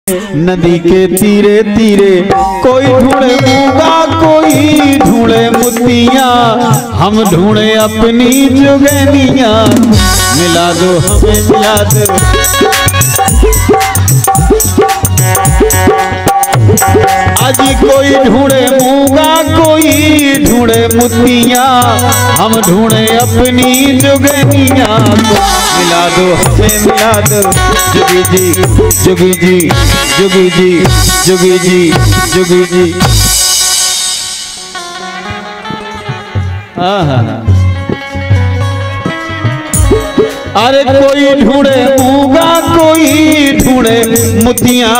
नदी के तीरे तीरे कोई ढूंढे मूंगा, कोई ढूंढे मुतिया, हम ढूंढे अपनी जुगनिया। मिला दो हमें मिला दो, आज कोई ढूंढे मूंगा, कोई ढूंढे मुतिया, हम ढूंढे अपनी जुगनिया। मिला दो हमें मिला दो, जुगी जी जुगी जी जुगी जी जुगी जी जुगी जी। अरे कोई ढूंढे मूंगा, कोई ढूंढे मुतिया,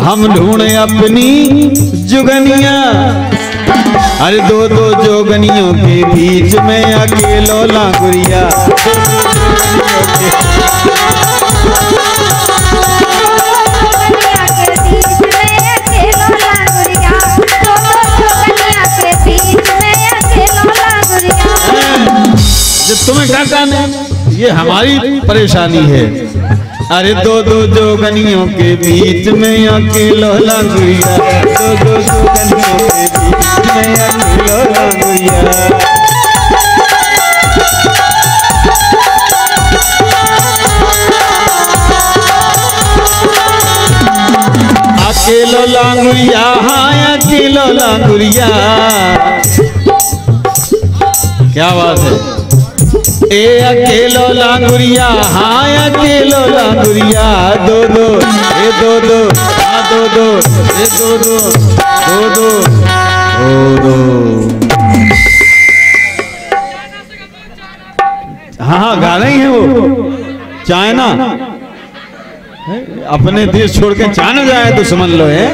हम ढूंढे अपनी जुगनिया। अरे दो दो जोगनियों के बीच में अकेलो लांगुरिया। तुम्हें क्या कहना है, ये हमारी परेशानी है। अरे दो दो जोगनियों के बीच में अकेलो लांगुरिया, दो दो जोगनियों के बीच में अकेलो लांगुरिया। अकेलो लांगुरिया, हाँ अकेलो लांगुरिया। क्या बात है, ए अकेलो लांगुरिया, हाँ अकेलो लांगुरिया। दो दो ए दो दो, हाँ दो दो ए दो दो दो दो दो दो। हाँ हाँ गा रही है वो। चाइना अपने देश छोड़ के चाइना जाए तो समझ लो है।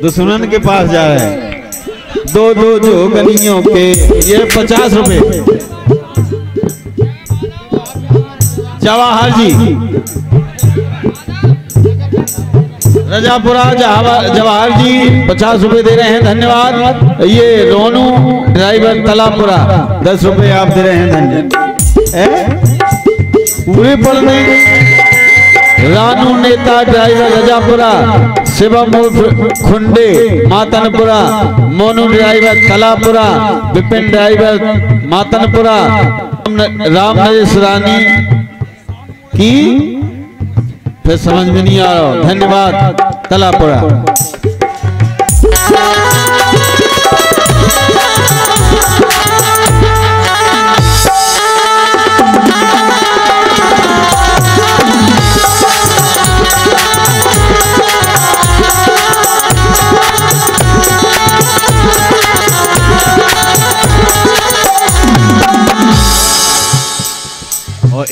दुश्मन के पास जा रहे हैं। दो दो जोगनियों के ये 50 रुपए। जवाहर जी रजापुरा जवाहर जी 50 रुपए दे रहे हैं, धन्यवाद। ये रोनू ड्राइवर तलापुरा 10 रुपए आप दे रहे हैं, धन्यवाद। पूरे पल में रानू नेता driver Rajapura, Shivam Khunde Matanpura, Monu driver Talapura, Vipin driver Matanpura, Ram Naresh Rani की फिर समझ में नहीं आ रहा, धन्यवाद तलापुरा।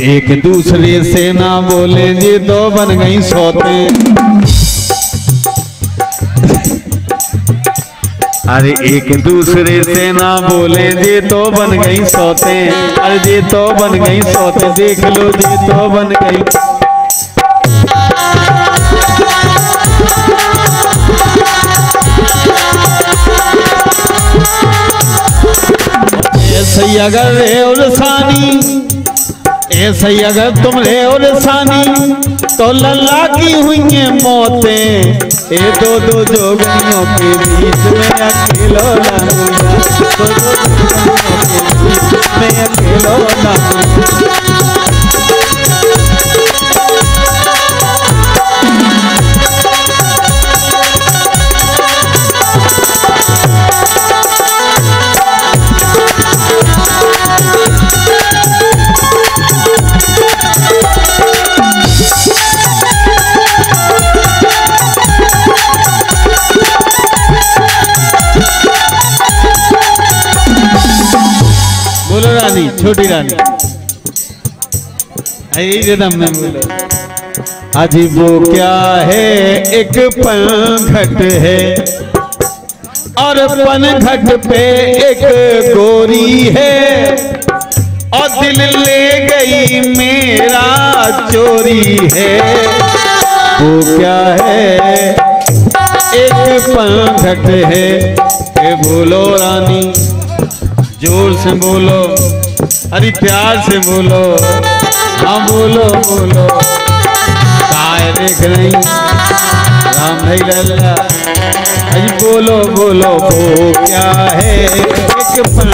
एक दूसरे से ना बोले जी तो बन गई सौतें। अरे एक दूसरे से ना बोले जी तो बन गई सौतें। अरे जी तो बन गई सौतें, देख लो जी तो बन गई। ऐसे अगर रे उलसानी, ऐसे अगर तुम रे उलसानी, तो लल्ला की हुई है मौतें। ए दो दो जोगनियों के बीच में अकेलो लांगुरिया, दो दो जोगनियों के बीच में अकेलो लांगुरिया। बोलो रानी, छोटी रानी रिदम में बोलो। अजी वो क्या है, एक पनघट है और पनघट पे एक गोरी है, और दिल ले गई मेरा चोरी है। वो क्या है, एक पनघट है। ए बोलो रानी, जोर से बोलो, अरे प्यार से बोलो। भाई लल्ला अजी बोलो बोलो वो क्या है एक पल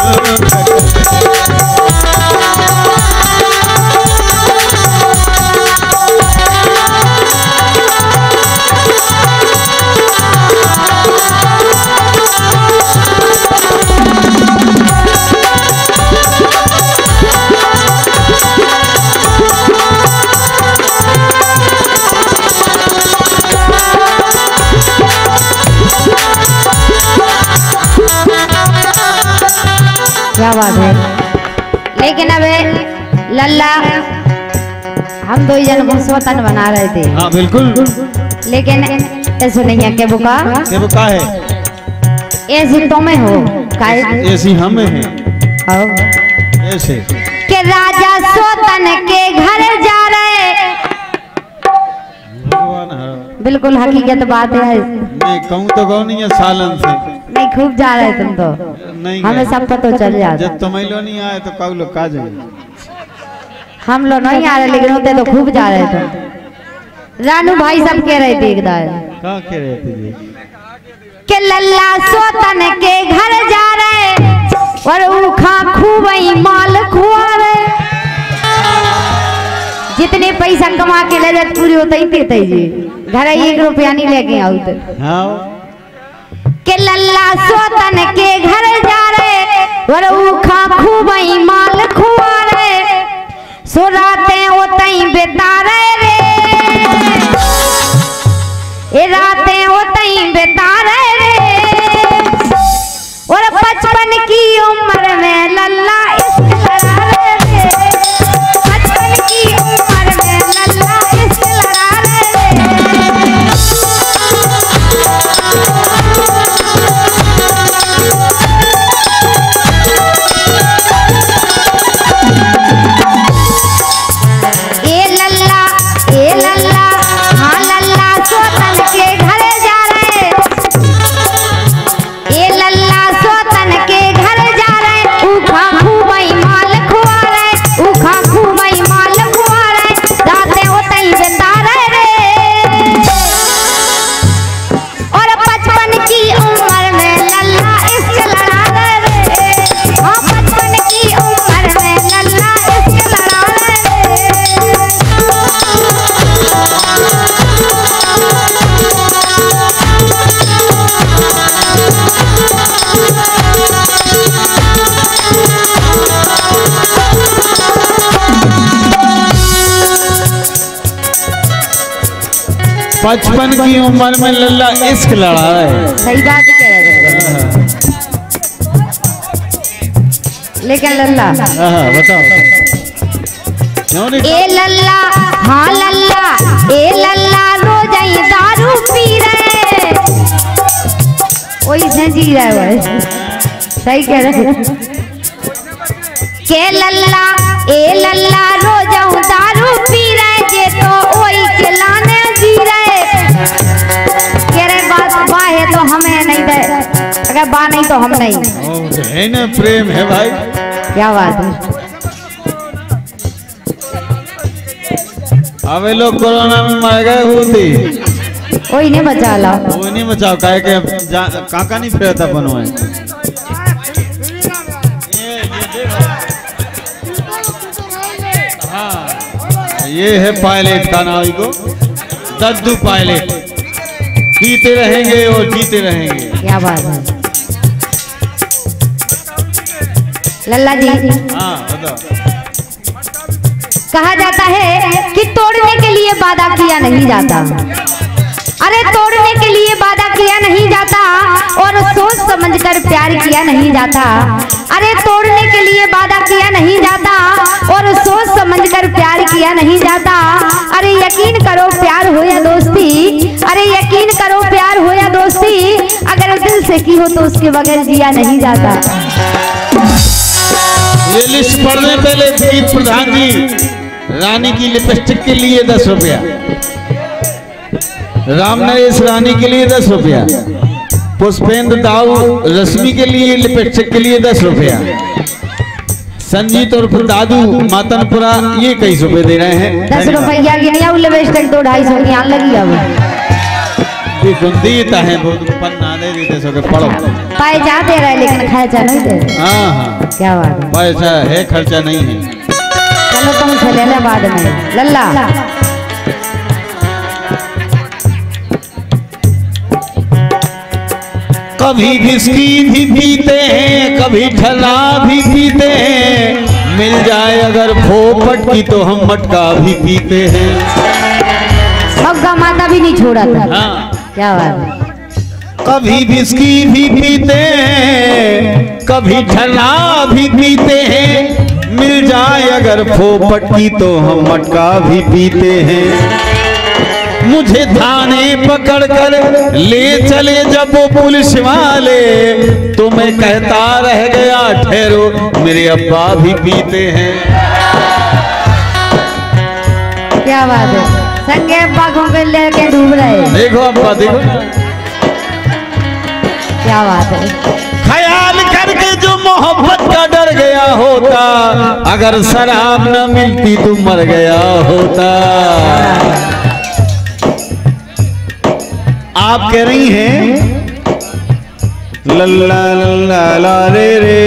क्या बात है। लेकिन अब लल्ला हम दो जन भसवतन बना रहे थे। हाँ बिल्कुल। लेकिन ऐसे नहीं है के बुका है ऐसी तो में हो ऐसी हमें है ऐसे के राजा सोतन के घर जा रहे। बिल्कुल हकीकत बात है। मैं कहूँ तो कौन नहीं है सालन से नहीं खूब जा रहे तुम तो नहीं हमें सब पता चल जाता। जब तुम लो नहीं आए तो कब लोग का जाएंगे। हम लोग नहीं आ रहे लेकिन होते तो खूब जा रहे थे। रानू भाई सब कह रहे थे एकदम क्या कह रहे थे जी के लल्ला सोतन के घर जा रहे और उखा खूब ही माल खुआ रहे। जितने पैसा कमा के ले जाते पूरी होते ही देते जी घर 1 रुपया नहीं लेके आओ तो हाँ के लल्ला सोतन के घर जा रहे और उखा खूब ही माल खुआ रहे। सो रातें ओतई बेता रे ए रातें ओतई बेता रे और 55 की उम्र में लल्ला इश्क लड़ा रे। 55 की उम्र में लल्ला इश्क लड़ा रे। ए लल्ला हाँ लल्ला सोतन के घर जा रहे। ए लल्ला सोतन के घर जा रहे उखा खूब ही माल खुआ रहे। उखा खूब ही माल खुआ रहे रातें होतई बेता रे और 55 की उम्र में लल्ला इश्क लड़ा रे। हाँ 55 की उम्र में लल्ला इश्क लड़ा रे। पचपन की उम्र में लल्ला इश्क लड़ा है। सही बात कह रहे हैं। लेकिन लल्ला बताओ क्यों नहीं ए लल्ला हाँ लल्ला ए लल्ला रोज ही दारू पी रहे। वही से जी रहे भाई सही कह रहे के लल्ला ए लल्ला रोज ही दारू पी रहे जे तो वही के लाने जी रहे। कह रहे बात बा है तो हमें नहीं दे अगर बा नहीं तो हम नहीं है ना प्रेम है भाई। क्या बात है। अबे लोग कोरोना में मर गए होती कोई नहीं बचा ला वो नहीं बचाओ काहे के काका नहीं फिरता बनवाए। हाँ ये है पायलट का नाम को दद्दू पायलट जीते रहेंगे और जीते रहेंगे। क्या बात है लल्ला जी। हाँ बताओ। कहा जाता है कि तोड़ने के लिए वादा किया नहीं जाता। अरे तोड़ने के लिए वादा किया नहीं जाता और सोच समझकर प्यार किया नहीं जाता। अरे तोड़ने के लिए वादा किया नहीं जाता और सोच समझकर प्यार किया नहीं जाता। अरे यकीन करो प्यार हो या दोस्ती। अरे यकीन करो प्यार हो या दोस्ती अगर दिल से की हो तो उसके बगैर जिया नहीं जाता। ये लिस्ट पढ़ने पहले दीप प्रधान जी रानी की लिपस्टिक के लिए 10 रुपया। राम नरेश रानी के लिए 10 रुपया। पुष्पेंद्र दाऊ रश्मि के लिए लिपस्टिक के लिए 10 रुपया। संजीत और दादू मातनपुरा ये कई रुपए दे रहे हैं। 10 रुपया की नहीं लिपस्टिक 2-250 की आन लगी अब। कॉपी गुंदी है वो पन्ना दे देते सो के पढ़ो। पैसा दे रहा है लेकिन खर्चा नहीं दे रहा। हाँ हाँ क्या बात है, पैसा है खर्चा नहीं है। चलो तुम चले ना बाद में। लल्ला कभी विस्की भी पीते हैं, कभी ठला भी पीते हैं, मिल जाए अगर फोपट की तो हम मटका भी पीते हैं। मग्गा माता भी नहीं छोड़ा था। हाँ क्या बात है, कभी विस्की भी पीते हैं, कभी ठला भी पीते हैं, मिल जाए अगर फोपट की तो हम मटका भी पीते हैं। मुझे थाने पकड़ कर ले चले जब वो पुलिस वाले, तो मैं कहता रह गया ठहरो मेरे अब्बा भी पीते हैं। क्या बात है, संगे अब्बा को पे लेके डूब रहे। देखो अब्बा देखो, क्या बात है, ख्याल करके जो मोहब्बत का डर गया होता, अगर शराब न मिलती तो मर गया होता। आप कह रही हैं लल्ला लल्ला ला रे रे,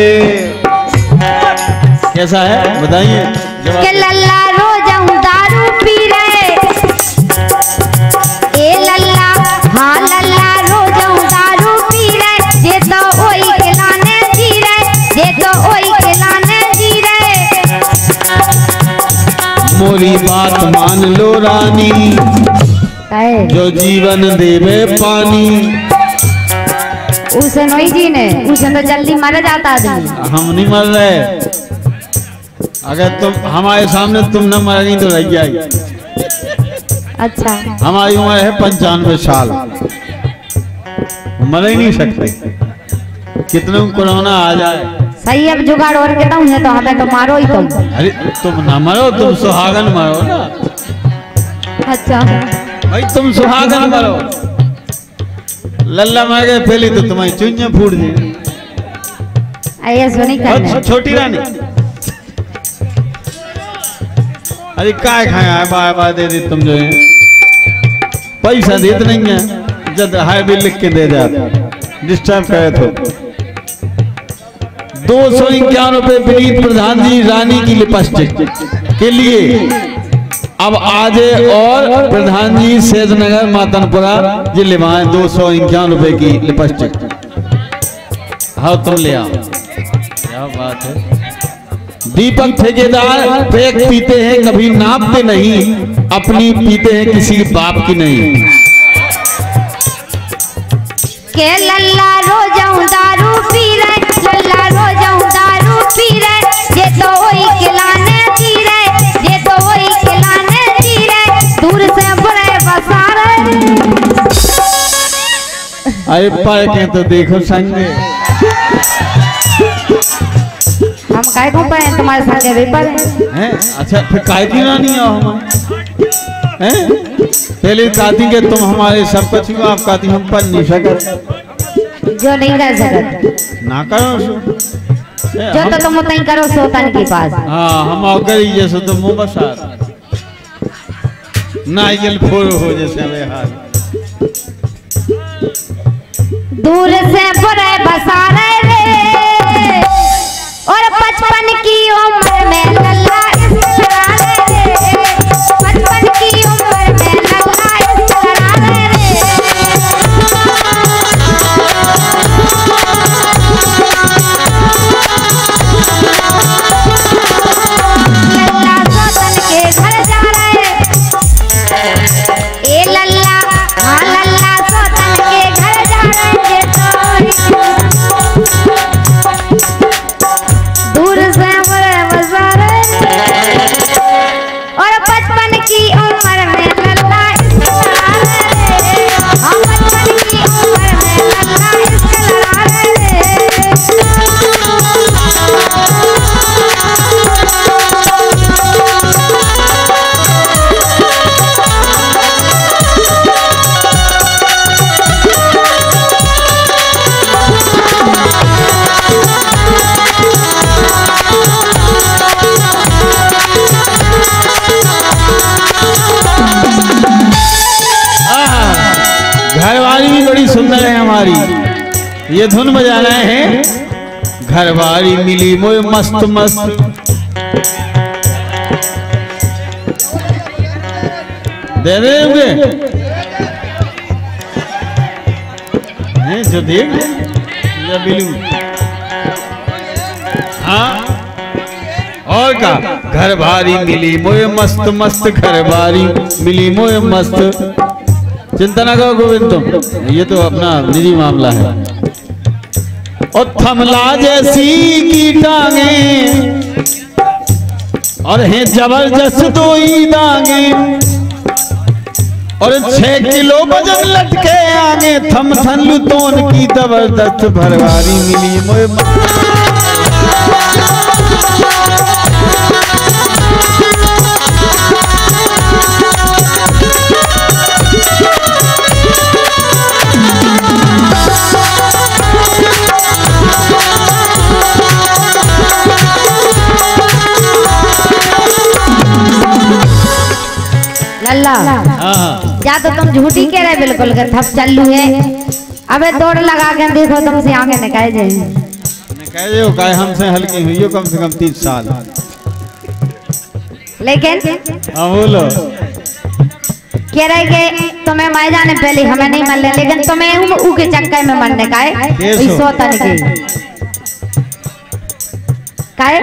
कैसा है बताइए। के लल्ला रोज दारू पी रहे, ए लल्ला हाँ लल्ला रोज दारू पी रहे, जे तो ओई के लाने जी रहे, जे तो ओई के लाने जी रहे। मोरी बात मान लो रानी, जो जीवन देवे पानी। उसे नहीं जीने, उसे तो जल्दी मर जाता आदमी। हम नहीं मर रहे, अगर तुम हमारे सामने तुम न मरेगी तो रह जाएगी। अच्छा, हमारी उम्र है 95 साल, मर ही नहीं सकते, कितने कोरोना आ जाए। सही, अब जुगाड़ और के तुम है तो हमें तो मारो ही तुम। अरे तुम ना मरो, तुम सुहागन मरो ना। अच्छा भाई तुम सुहागन मरो, लल्ला मर गए पहले तो तुम्हारी चुन्नियां फूट जाए। ये सुनी करने छोटी रानी, अरे काय खाया है बाय बाय दे दी तुम जो है, पैसा देते नहीं है, जब हाई बिल लिख के दे जाते डिस्टर्ब करे तो। 251 रुपए विनीत प्रधान जी रानी की लिपस्टिक के लिए अब आज और प्रधान जी सेजनगर मातनपुरा जिले में 251 रुपए की लिपस्टिक। हाँ तुम ले आओ, क्या बात है। दीपक ठेकेदार पैक पीते हैं कभी नापते नहीं, अपनी पीते हैं किसी बाप की नहीं। के लल्ला रोज दारू पी रहे, लल्ला रोज दारू पी रहे, जे तो वही के लाने जी रहे, जे तो वही के लाने जी रहे, दूर से बुरे बसा रहे। अरे पाए के तो देखो संगे, हम काय को पाए तुम्हारे संगे भी पर हैं। अच्छा फिर काय की रानी हो हम हैं? पहले कहती कि तुम हमारे सब कुछ हो, आप कहती हम पर नहीं सकते, जो नहीं कर सकते ना करो जो तो तुम उतना ही करो सोतन के पास। हाँ हम अगर जैसे तो मुँह बसा नाइजल फोर हो जैसे हमें हाल। दूर से बुरे बसा रहे और 55 की उम्र में लल्ला इस तरह रे, 55 की उम्र में लल्ला इस तरह रे। लल्ला सोतन के घर जा रहे, ए लल्ला हाँ लल्ला सोतन के घर जा रहे, ये धुन बजाना है। घरवारी मिली मोए मस्त मस्त, दे देंगे जो देख या बिलू। हाँ और का घरवारी मिली मोए मस्त मस्त, घरवारी मिली मोए मस्त। चिंता ना करो गोविंद तुम, ये तो अपना निजी मामला है। और थमला जैसी की टांगे और है जबरदस्त दो ही दांगे, और 6 किलो वजन लटके आगे, थम थन लुतोन की जबरदस्त भरवारी मिली मोए। लल्ला या तो तुम झूठी कह रहे बिल्कुल कर थप चलू है। अबे दौड़ लगा के देखो तुमसे आगे निकाल जाए हो हमसे हल्की हुई हो कम से कम 30 साल। लेकिन बोलो कह रहे कि तुम्हें मैं जाने पहले हमें नहीं मन ले, लेकिन तुम्हें ऊ के चक्कर में मरने का है सोतन के काहे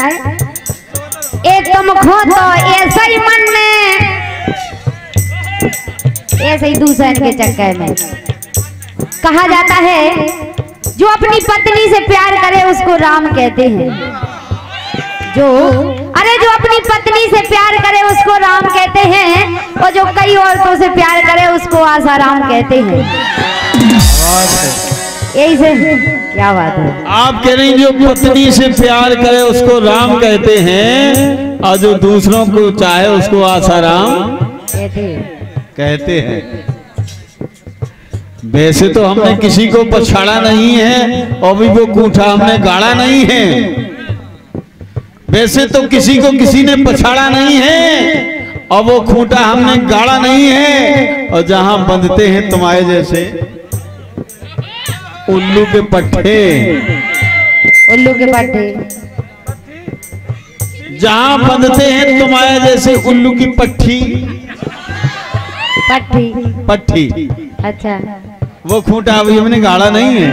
ए तुम खो तो ऐसा ही मन में, ऐसे ही दूसरे के चक्कर में। कहा जाता है जो अपनी पत्नी से प्यार करे उसको राम कहते हैं, जो अपनी पत्नी से प्यार करे उसको राम कहते हैं, और जो कई औरतों से प्यार करे उसको आसाराम कहते हैं। यही से क्या बात है? आप कह रही जो पत्नी से प्यार करे उसको राम कहते हैं, और जो दूसरों को चाहे उसको आसाराम कहते हैं। वैसे तो हमने किसी को पछाड़ा नहीं है, और भी वो कूठा हमने गाड़ा नहीं है। वैसे तो किसी को किसी ने पछाड़ा नहीं है, और वो खूंटा हमने गाड़ा नहीं है। और जहां बंधते हैं तुम्हारे जैसे उल्लू के पट्टे, जहां बंधते हैं तुम्हारे जैसे उल्लू की पट्टी। अच्छा वो खूंटा अभी हमने गाड़ा नहीं है।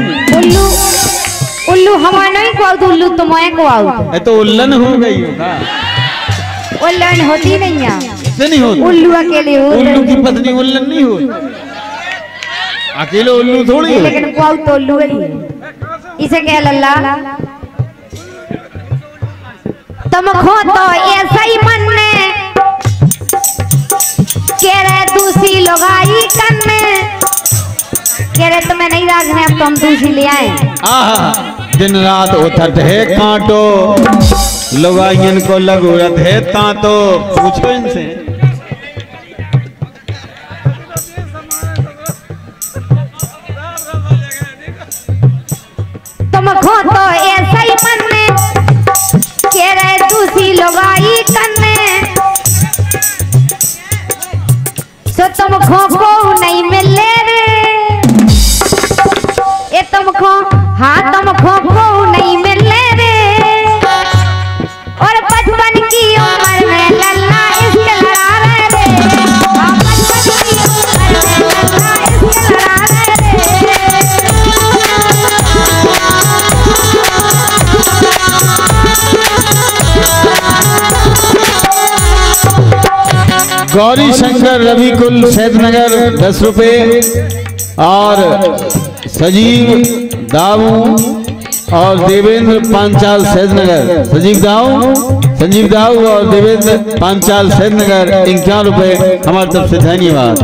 उल्लू हमारे नहीं को आउट, उल्लू तुम्हारे को आउट है। तो उल्लन हो गई होगा, उल्लन होती नहीं है, नहीं होती। उल्लू अकेले हो, उल्लू की पत्नी उल्लन नहीं हो, अकेले उल्लू थोड़ी है। लेकिन को आउट तो उल्लू है, इसे कह लल्ला तुम खो तो ऐसा ही मन में, कह रहे दूसरी लोग आई करने, कह रहे तुम्हें नहीं रखने अब तुम दूसरी ले आए। दिन रात उठत है कांटो, लोगाइन को लगूरत है तांतो। पूछो इनसे। तुम खो तो ऐसा ही मन में, कह रहे दूसरी लोगाई करने, तो तुम खो को नहीं मिले रे, ये तुम खो, हाँ तुम खो को नहीं मिले रे, और 55 की उम्र में लल्ला इसके लड़ा रहे रे, हाँ 55 की उम्र में लल्ला इसके लड़ा रहे रे। गौरी शंकर रवि कुल सैदनगर 10 रुपए, और सजीव दाऊ और देवेंद्र पांचाल सैदनगर, संजीव दाऊ और देवेंद्र पांचाल सैदनगर 51 रुपए हमारी तरफ से धन्यवाद।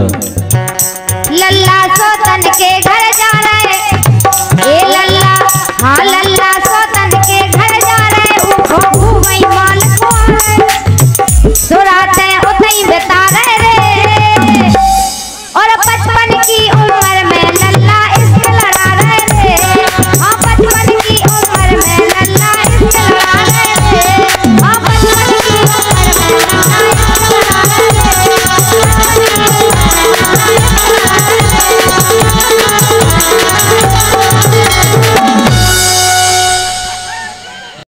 लल्ला सोतन के घर जा रहे